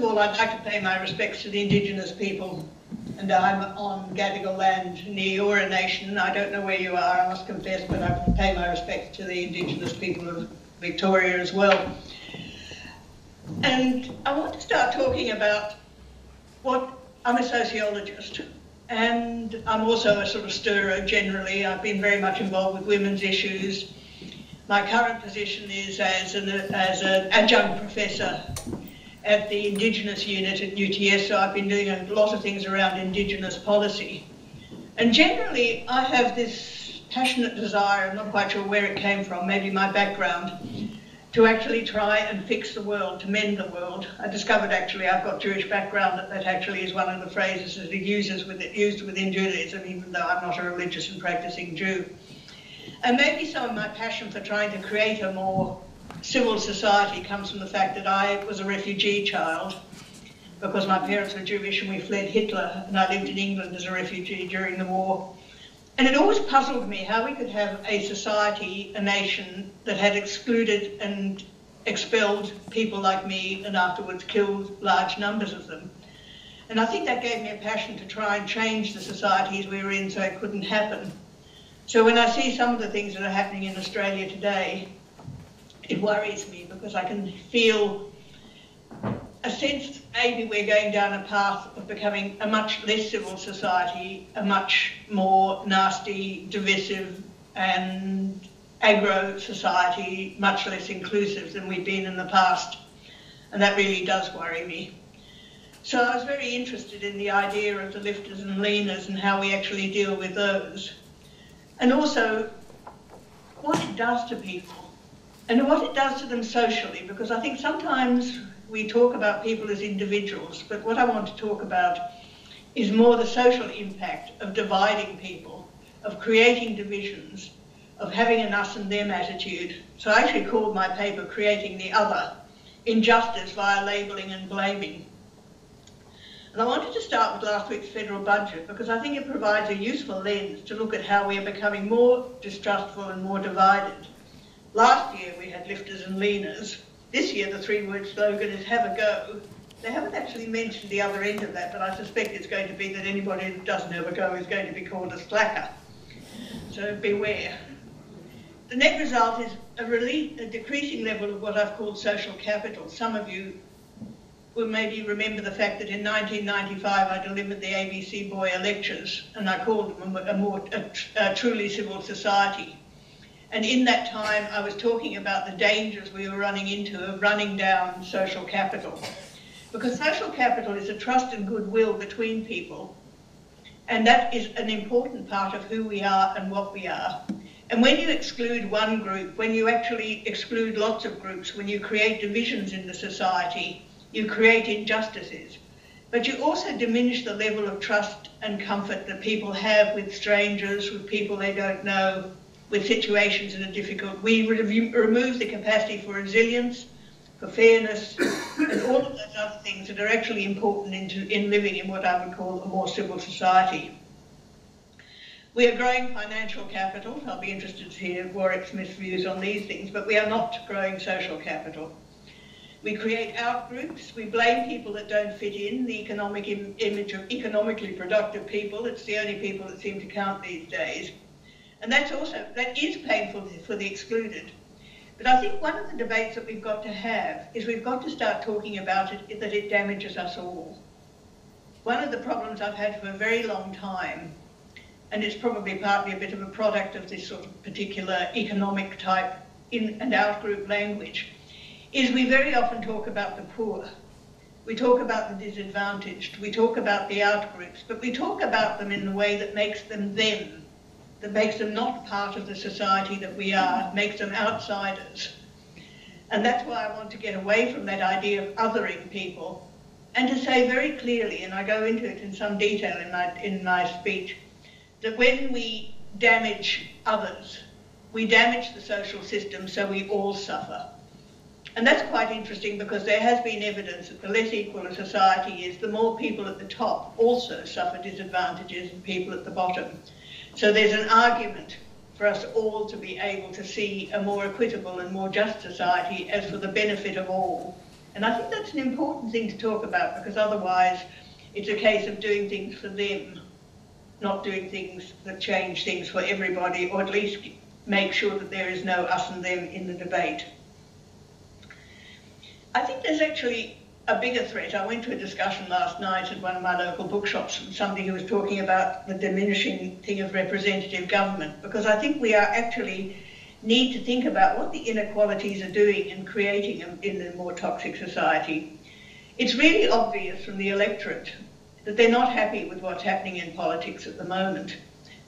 of all, I'd like to pay my respects to the Indigenous people, and I'm on Gadigal land near Eora Nation. I don't know where you are, I must confess, but I pay my respects to the Indigenous people of Victoria as well. And I want to start talking about I'm a sociologist, and I'm also a sort of stirrer generally. I've been very much involved with women's issues. My current position is as an adjunct professor at the Indigenous unit at UTS, so I've been doing a lot of things around Indigenous policy. And generally, I have this passionate desire, I'm not quite sure where it came from, maybe my background, to actually try and fix the world, to mend the world. I discovered actually I've got Jewish background, that actually is one of the phrases that it used within Judaism, even though I'm not a religious and practicing Jew. And maybe some of my passion for trying to create a more civil society comes from the fact that I was a refugee child because my parents were Jewish and we fled Hitler, and I lived in England as a refugee during the war. And it always puzzled me how we could have a society, a nation, that had excluded and expelled people like me and afterwards killed large numbers of them. And I think that gave me a passion to try and change the societies we were in so it couldn't happen. So when I see some of the things that are happening in Australia today, it worries me because I can feel a sense that maybe we're going down a path of becoming a much less civil society, a much more nasty, divisive and aggro society, much less inclusive than we've been in the past. And that really does worry me. So I was very interested in the idea of the lifters and leaners and how we actually deal with those. And also what it does to people and what it does to them socially, because I think sometimes we talk about people as individuals, but what I want to talk about is more the social impact of dividing people, of creating divisions, of having an us and them attitude. So I actually called my paper Creating the Other, Injustice via Labelling and Blaming. And I wanted to start with last week's federal budget because I think it provides a useful lens to look at how we are becoming more distrustful and more divided. Last year we had lifters and leaners. This year the three-word slogan is have a go. They haven't actually mentioned the other end of that, but I suspect it's going to be that anybody that doesn't have a go is going to be called a slacker. So beware. The net result is a decreasing level of what I've called social capital. Some of you will maybe remember the fact that in 1995 I delivered the ABC Boyer lectures and I called them a truly civil society. And in that time I was talking about the dangers we were running into of running down social capital. Because social capital is a trust and goodwill between people, and that is an important part of who we are and what we are. And when you exclude one group, when you actually exclude lots of groups, when you create divisions in the society, you create injustices. But you also diminish the level of trust and comfort that people have with strangers, with people they don't know, with situations that are difficult. We remove the capacity for resilience, for fairness, and all of those other things that are actually important in living in what I would call a more civil society. We are growing financial capital. I'll be interested to hear Warwick Smith's views on these things, but we are not growing social capital. We create out-groups. We blame people that don't fit in, the economic image of economically productive people. It's the only people that seem to count these days. And that is painful for the excluded. But I think one of the debates that we've got to have is we've got to start talking about it, that it damages us all. One of the problems I've had for a very long time, and it's probably partly a bit of a product of this sort of particular economic type in and out group language, is we very often talk about the poor. We talk about the disadvantaged. We talk about the out groups, but we talk about them in the way that makes them them, that makes them not part of the society that we are, makes them outsiders. And that's why I want to get away from that idea of othering people and to say very clearly, and I go into it in some detail in my speech, that when we damage others, we damage the social system so we all suffer. And that's quite interesting because there has been evidence that the less equal a society is, the more people at the top also suffer disadvantages than people at the bottom. So there's an argument for us all to be able to see a more equitable and more just society as for the benefit of all, And I think that's an important thing to talk about, because otherwise it's a case of doing things for them, not doing things that change things for everybody, or at least make sure that there is no us and them in the debate. I think there's actually a bigger threat. I went to a discussion last night at one of my local bookshops with somebody who was talking about the diminishing thing of representative government, because I think we are actually need to think about what the inequalities are doing in creating them in a more toxic society. It's really obvious from the electorate that they're not happy with what's happening in politics at the moment.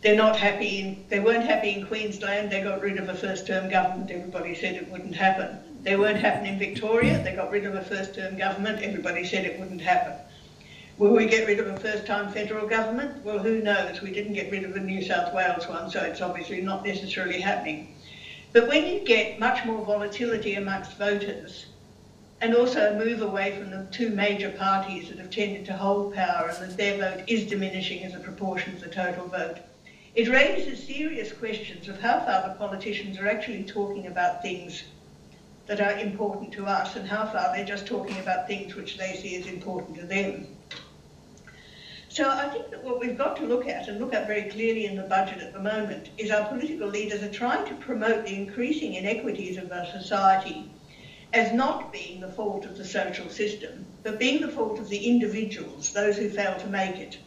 They're not happy they weren't happy in Queensland. They got rid of a first-term government. Everybody said it wouldn't happen. They weren't happy in Victoria. They got rid of a first-term government. Everybody said it wouldn't happen. Will we get rid of a first-time federal government? Well, who knows? We didn't get rid of the New South Wales one, so it's obviously not necessarily happening. But when you get much more volatility amongst voters, and also move away from the two major parties that have tended to hold power and that their vote is diminishing as a proportion of the total vote, it raises serious questions of how far the politicians are actually talking about things that are important to us and how far they're just talking about things which they see as important to them. So I think that what we've got to look at, and look at very clearly in the budget at the moment, is our political leaders are trying to promote the increasing inequities of our society as not being the fault of the social system, but being the fault of the individuals, those who fail to make it.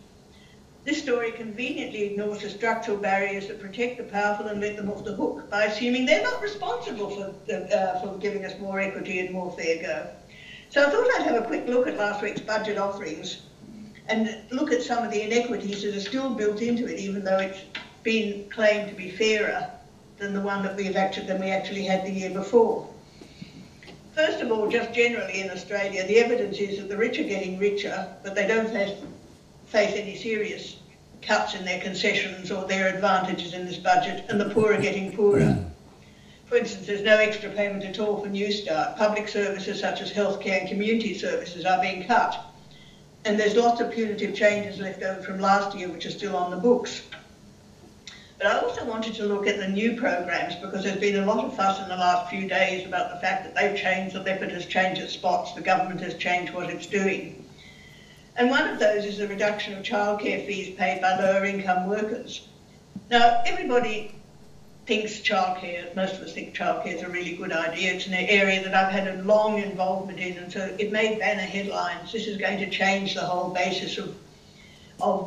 This story conveniently ignores the structural barriers that protect the powerful and let them off the hook by assuming they're not responsible for giving us more equity and more fair go. So I thought I'd have a quick look at last week's budget offerings and look at some of the inequities that are still built into it, even though it's been claimed to be fairer than the one that we actually had the year before. First of all, just generally in Australia, the evidence is that the rich are getting richer, but they don't face any serious cuts in their concessions or their advantages in this budget, and the poor are getting poorer. For instance, there's no extra payment at all for New Start. Public services such as healthcare and community services are being cut. And there's lots of punitive changes left over from last year which are still on the books. But I also wanted to look at the new programs, because there's been a lot of fuss in the last few days about the fact that they've changed, the leopard has changed its spots, the government has changed what it's doing. And one of those is the reduction of childcare fees paid by lower income workers. Now, everybody thinks childcare, most of us think childcare is a really good idea. It's an area that I've had a long involvement in, and so it made banner headlines. This is going to change the whole basis of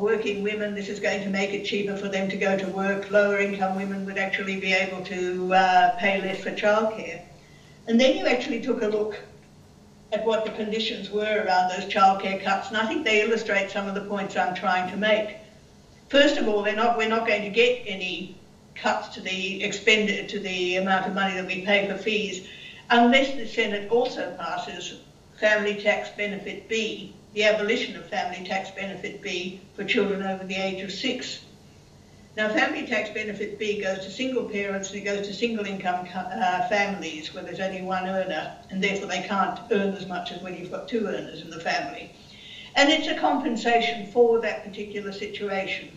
working women. This is going to make it cheaper for them to go to work. Lower income women would actually be able to pay less for childcare. And then you actually took a look at what the conditions were around those childcare cuts, and I think they illustrate some of the points I'm trying to make. First of all, we're not going to get any cuts to the amount of money that we pay for fees unless the Senate also passes Family Tax Benefit B, the abolition of Family Tax Benefit B for children over the age of 6. Now, Family Tax Benefit B goes to single parents and it goes to single income families where there's only one earner, and therefore they can't earn as much as when you've got two earners in the family. And it's a compensation for that particular situation.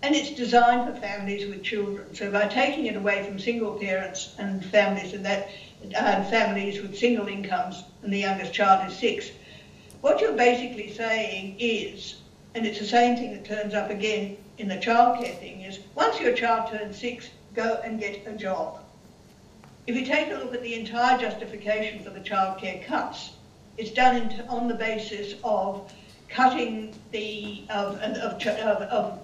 And it's designed for families with children. So by taking it away from single parents and families families with single incomes, and the youngest child is 6, what you're basically saying is, and it's the same thing that turns up again in the childcare thing, is once your child turns 6, go and get a job. If you take a look at the entire justification for the childcare cuts, it's done on the basis of cutting of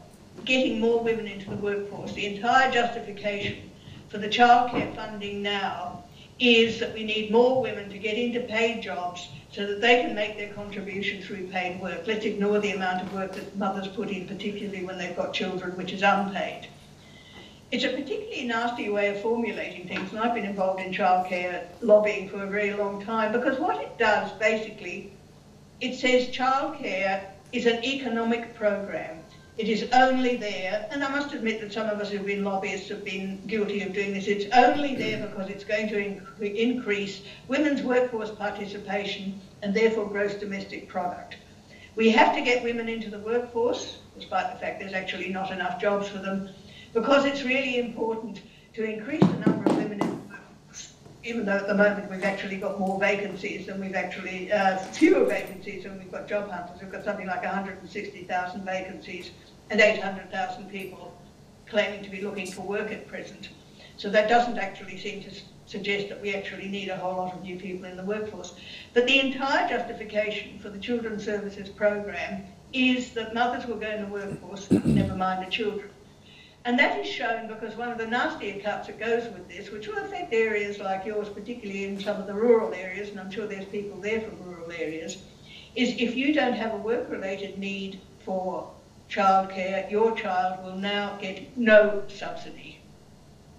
getting more women into the workforce. The entire justification for the childcare funding now is that we need more women to get into paid jobs so that they can make their contribution through paid work. Let's ignore the amount of work that mothers put in, particularly when they've got children, which is unpaid. It's a particularly nasty way of formulating things, and I've been involved in childcare lobbying for a very long time, because what it does basically, it says childcare is an economic program. It is only there, and I must admit that some of us who've been lobbyists have been guilty of doing this, it's only there because it's going to increase women's workforce participation and therefore gross domestic product. We have to get women into the workforce, despite the fact there's actually not enough jobs for them, because it's really important to increase the number of women in the workforce. even though at the moment we've actually got more vacancies than we've actually, fewer vacancies than we've got job hunters. We've got something like 160,000 vacancies and 800,000 people claiming to be looking for work at present. So that doesn't actually seem to suggest that we actually need a whole lot of new people in the workforce. But the entire justification for the Children's Services Program is that mothers will go in the workforce, never mind the children. And that is shown because one of the nastier cuts that goes with this, which will affect areas like yours, particularly in some of the rural areas, and I'm sure there's people there from rural areas, is if you don't have a work-related need for childcare, your child will now get no subsidy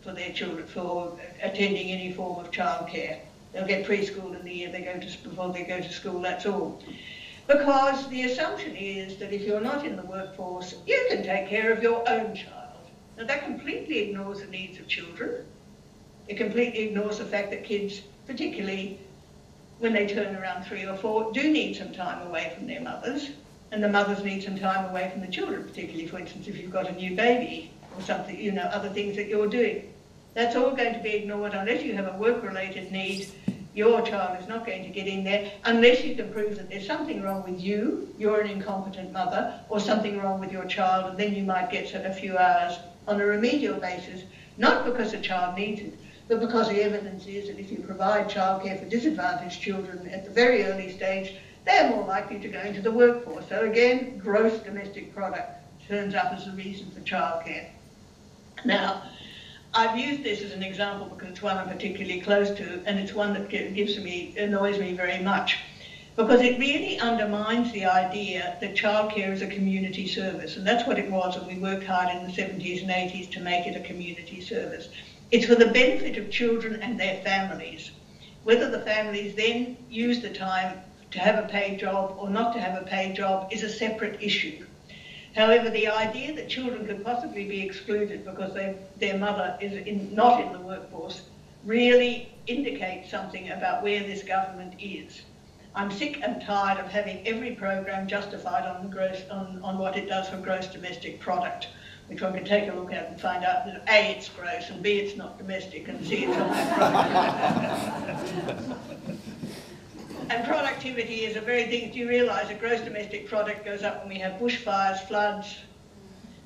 for their children, for attending any form of childcare. They'll get preschool in the year before they go to school, that's all. Because the assumption is that if you're not in the workforce, you can take care of your own child. Now that completely ignores the needs of children. It completely ignores the fact that kids, particularly when they turn around 3 or 4, do need some time away from their mothers, and the mothers need some time away from the children, particularly, for instance, if you've got a new baby or something, you know, other things that you're doing. That's all going to be ignored unless you have a work-related need. Your child is not going to get in there unless you can prove that there's something wrong with you, you're an incompetent mother, or something wrong with your child, and then you might get a few hours on a remedial basis, not because the child needs it, but because the evidence is that if you provide childcare for disadvantaged children at the very early stage, they're more likely to go into the workforce. So again, gross domestic product turns up as a reason for childcare. Now, I've used this as an example because it's one I'm particularly close to, and it's one that annoys me very much, because it really undermines the idea that childcare is a community service, and that's what it was, and we worked hard in the 70s and 80s to make it a community service. It's for the benefit of children and their families. Whether the families then use the time to have a paid job or not to have a paid job is a separate issue. However, the idea that children could possibly be excluded because their mother is not in the workforce really indicates something about where this government is. I'm sick and tired of having every program justified on what it does for gross domestic product, which one can take a look at and find out that A, it's gross, and B, it's not domestic, and C, it's not product. And productivity is a very thing. Do you realise that gross domestic product goes up when we have bushfires, floods,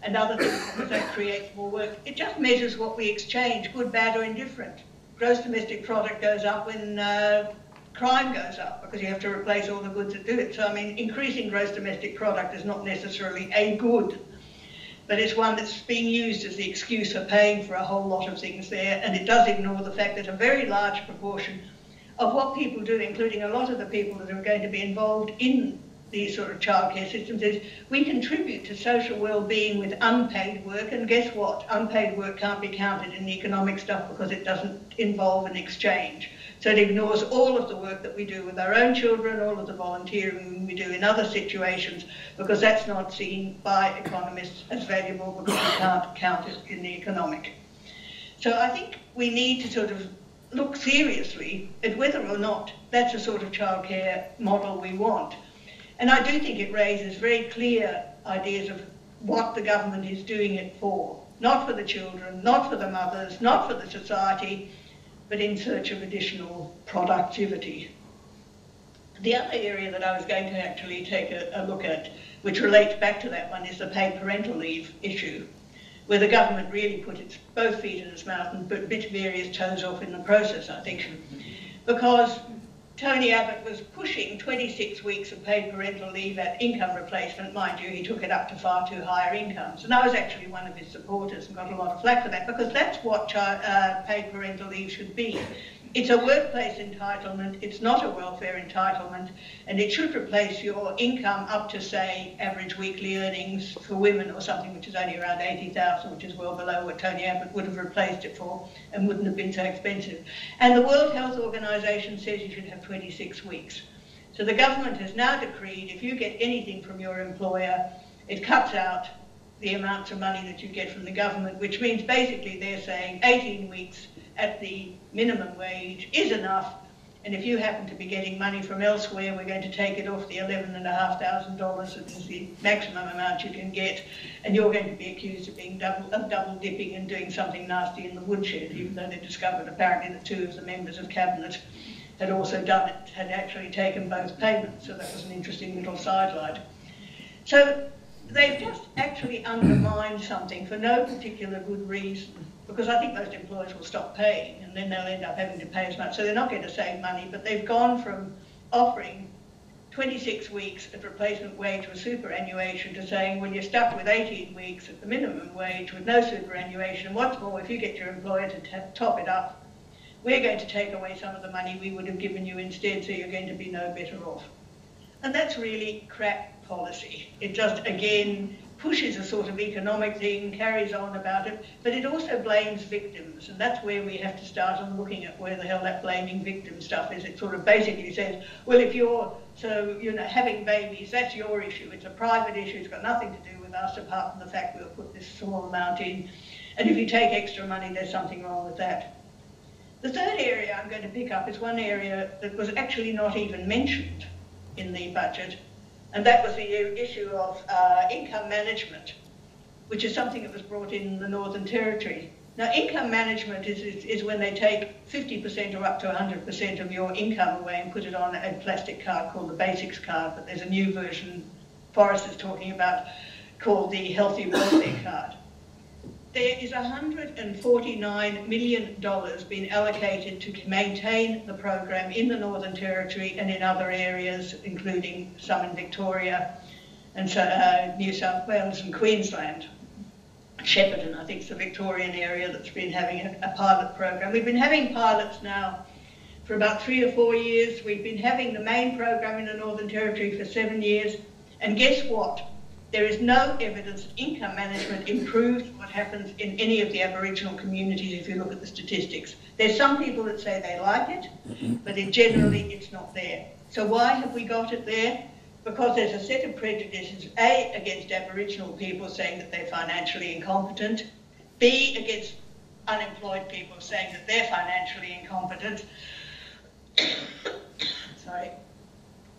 and other things, because that creates more work? It just measures what we exchange, good, bad, or indifferent. Gross domestic product goes up when crime goes up, because you have to replace all the goods that do it. So, I mean, increasing gross domestic product is not necessarily a good, but it's one that's being used as the excuse for paying for a whole lot of things there, and it does ignore the fact that a very large proportion of what people do, including a lot of the people that are going to be involved in these sort of childcare systems, is we contribute to social well-being with unpaid work, and guess what? Unpaid work can't be counted in the economic stuff because it doesn't involve an exchange. So it ignores all of the work that we do with our own children, all of the volunteering we do in other situations, because that's not seen by economists as valuable because we can't count it in the economic. So I think we need to sort of look seriously at whether or not that's the sort of childcare model we want. And I do think it raises very clear ideas of what the government is doing it for. Not for the children, not for the mothers, not for the society, but in search of additional productivity. The other area that I was going to actually take a look at, which relates back to that one, is the paid parental leave issue, where the government really put its both feet in its mouth and bit various toes off in the process, I think. Because Tony Abbott was pushing 26 weeks of paid parental leave at income replacement. Mind you, he took it up to far too higher incomes. And I was actually one of his supporters and got a lot of flack for that, because that's what paid parental leave should be. It's a workplace entitlement, it's not a welfare entitlement, and it should replace your income up to, say, average weekly earnings for women or something, which is only around 80,000, which is well below what Tony Abbott would have replaced it for and wouldn't have been so expensive. And the World Health Organization says you should have 26 weeks. So the government has now decreed if you get anything from your employer, it cuts out the amounts of money that you get from the government, which means basically they're saying 18 weeks at the minimum wage is enough, and if you happen to be getting money from elsewhere, we're going to take it off the $11,500 that is the maximum amount you can get, and you're going to be accused of being double dipping and doing something nasty in the woodshed, even though they discovered apparently that 2 of the members of cabinet had also done it, had actually taken both payments, so that was an interesting little sidelight. So they've just actually undermined something for no particular good reason, because I think most employers will stop paying and then they'll end up having to pay as much. So they're not going to save money, but they've gone from offering 26 weeks at replacement wage with superannuation to saying, well, you're stuck with 18 weeks at the minimum wage with no superannuation. And what's more, if you get your employer to top it up, we're going to take away some of the money we would have given you instead, so you're going to be no better off. And that's really crap policy. It just, again, pushes a sort of economic thing, carries on about it, but it also blames victims, and that's where we have to start on looking at where the hell that blaming victim stuff is. It sort of basically says, well, if you're, having babies, that's your issue. It's a private issue. It's got nothing to do with us, apart from the fact we'll put this small amount in. And if you take extra money, there's something wrong with that. The third area I'm going to pick up is one area that was actually not even mentioned in the budget, and that was the issue of income management, which is something that was brought in the Northern Territory. Now, income management is when they take 50% or up to 100% of your income away and put it on a plastic card called the Basics card, but there's a new version Forrest is talking about called the Healthy Welfare Card. There is $149 million being allocated to maintain the program in the Northern Territory and in other areas, including some in Victoria and New South Wales and Queensland. Shepparton, I think, is the Victorian area that's been having a pilot program. We've been having pilots now for about 3 or 4 years. We've been having the main program in the Northern Territory for 7 years. And guess what? There is no evidence that income management improves what happens in any of the Aboriginal communities if you look at the statistics. There's some people that say they like it, but generally it's not there. So why have we got it there? Because there's a set of prejudices, A, against Aboriginal people saying that they're financially incompetent, B, against unemployed people saying that they're financially incompetent, sorry,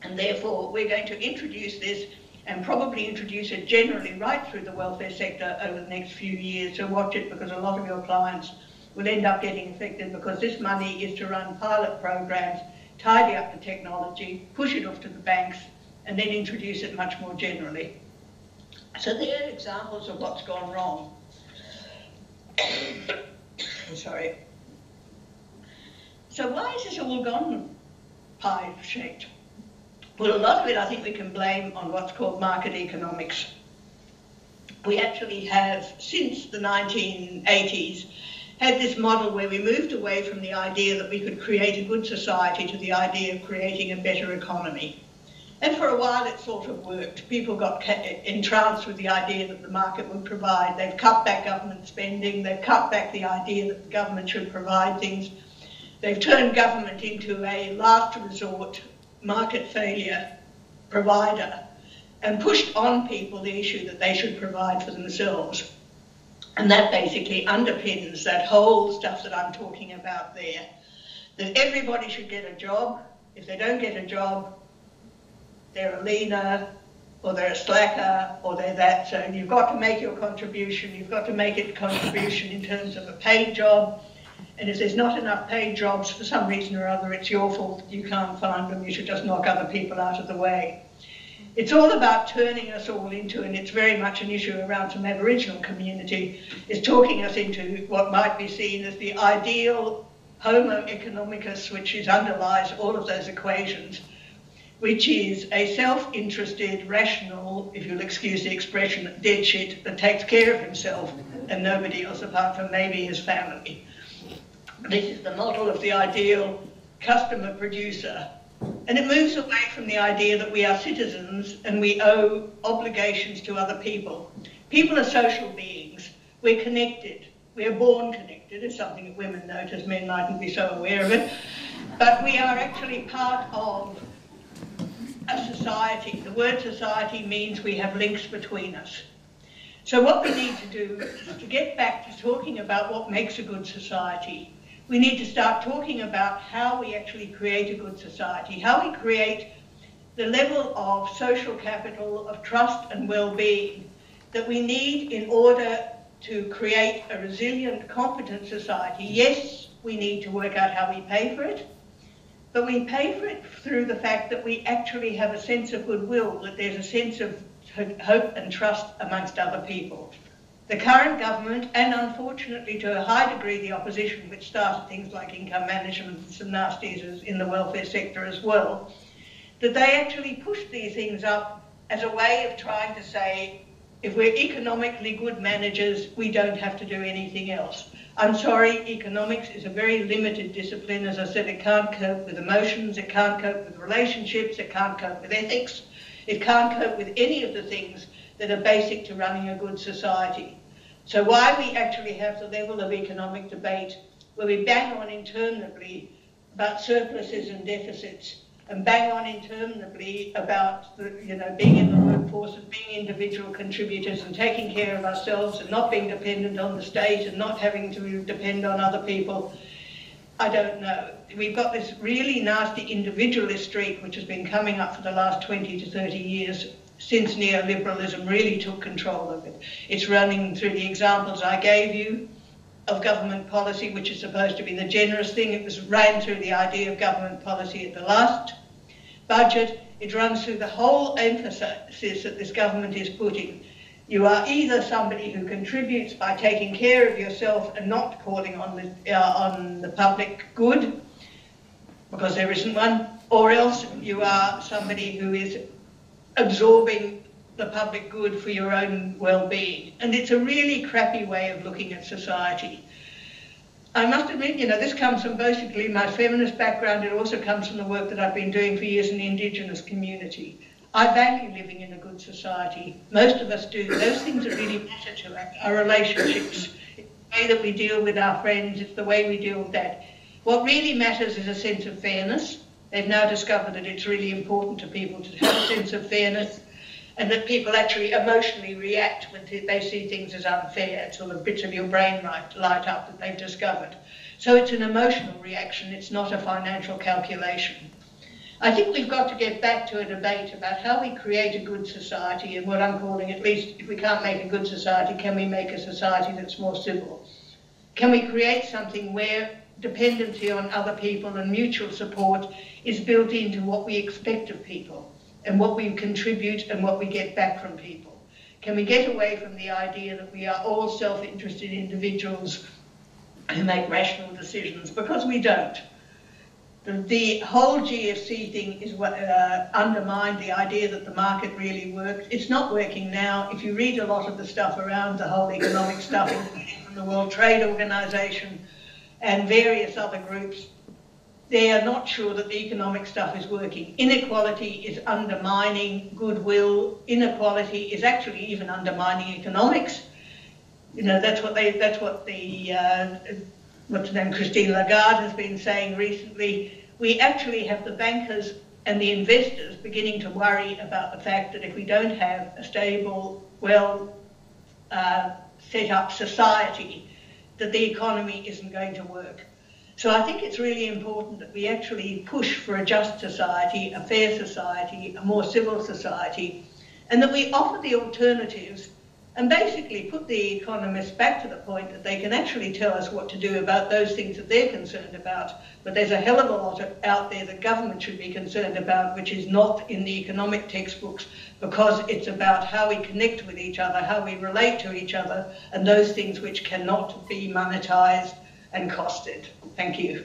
and therefore we're going to introduce this and probably introduce it generally right through the welfare sector over the next few years. So watch it, because a lot of your clients will end up getting affected, because this money is to run pilot programs, tidy up the technology, push it off to the banks, and then introduce it much more generally. So there are examples of what's gone wrong. Sorry. So why is this all gone pie-shaped? Well, a lot of it I think we can blame on what's called market economics. We actually have, since the 1980s, had this model where we moved away from the idea that we could create a good society to the idea of creating a better economy. And for a while it sort of worked. People got entranced with the idea that the market would provide. They've cut back government spending. They've cut back the idea that the government should provide things. They've turned government into a last resort market failure provider and pushed on people the issue that they should provide for themselves. And that basically underpins that whole stuff that I'm talking about there, that everybody should get a job. If they don't get a job, they're a leaner, or they're a slacker, or they're that. So you've got to make your contribution. You've got to make it a contribution in terms of a paid job. And if there's not enough paid jobs for some reason or other, it's your fault that you can't find them. You should just knock other people out of the way. It's all about turning us all into, and it's very much an issue around some Aboriginal community, is talking us into what might be seen as the ideal homo economicus, which underlies all of those equations, which is a self-interested, rational, if you'll excuse the expression, dead shit that takes care of himself and nobody else apart from maybe his family. This is the model of the ideal customer-producer. And it moves away from the idea that we are citizens and we owe obligations to other people. People are social beings. We're connected. We are born connected. It's something that women notice. Men mightn't be so aware of it. But we are actually part of a society. The word society means we have links between us. So what we need to do is to get back to talking about what makes a good society. we need to start talking about how we actually create a good society, how we create the level of social capital, of trust and well-being that we need in order to create a resilient, competent society. Yes, we need to work out how we pay for it, but we pay for it through the fact that we actually have a sense of goodwill, that there's a sense of hope and trust amongst other people. The current government, and unfortunately to a high degree the opposition, which started things like income management and some nasties in the welfare sector as well, that they actually pushed these things up as a way of trying to say, if we're economically good managers, we don't have to do anything else. I'm sorry, economics is a very limited discipline. As I said, it can't cope with emotions, it can't cope with relationships, it can't cope with ethics, it can't cope with any of the things that are basic to running a good society. So why we actually have the level of economic debate where we bang on interminably about surpluses and deficits, and bang on interminably about being in the workforce and being individual contributors and taking care of ourselves and not being dependent on the state and not having to depend on other people, I don't know. We've got this really nasty individualist streak which has been coming up for the last 20 to 30 years since neoliberalism really took control of it. It's running through the examples I gave you of government policy, which is supposed to be the generous thing. It was ran through the idea of government policy at the last budget. It runs through the whole emphasis that this government is putting. You are either somebody who contributes by taking care of yourself and not calling on the public good, because there isn't one, or else you are somebody who is absorbing the public good for your own well-being. And it's a really crappy way of looking at society. I must admit, this comes from basically my feminist background. It also comes from the work that I've been doing for years in the Indigenous community. I value living in a good society. Most of us do. Those things that really matter to us, our relationships, it's the way that we deal with our friends, it's the way we deal with that. What really matters is a sense of fairness. They've now discovered that it's really important to people to have a sense of fairness, and that people actually emotionally react when they see things as unfair until the bits of your brain light up that they've discovered. So it's an emotional reaction, it's not a financial calculation. I think we've got to get back to a debate about how we create a good society, and what I'm calling, at least if we can't make a good society, can we make a society that's more civil? Can we create something where dependency on other people and mutual support is built into what we expect of people, and what we contribute and what we get back from people? Can we get away from the idea that we are all self-interested individuals who make rational decisions? Because we don't. The whole GFC thing is what undermined the idea that the market really works. It's not working now. If you read a lot of the stuff around the whole economic stuff, including from the World Trade Organization and various other groups, they are not sure that the economic stuff is working. Inequality is undermining goodwill. Inequality is actually even undermining economics. That's what what's her name, Christine Lagarde has been saying recently. We actually have the bankers and the investors beginning to worry about the fact that if we don't have a stable, well set up society, that the economy isn't going to work. So I think it's really important that we actually push for a just society, a fair society, a more civil society, and that we offer the alternatives and basically put the economists back to the point that they can actually tell us what to do about those things that they're concerned about. But there's a hell of a lot out there that government should be concerned about, which is not in the economic textbooks, because it's about how we connect with each other, how we relate to each other, and those things which cannot be monetised and costed. Thank you.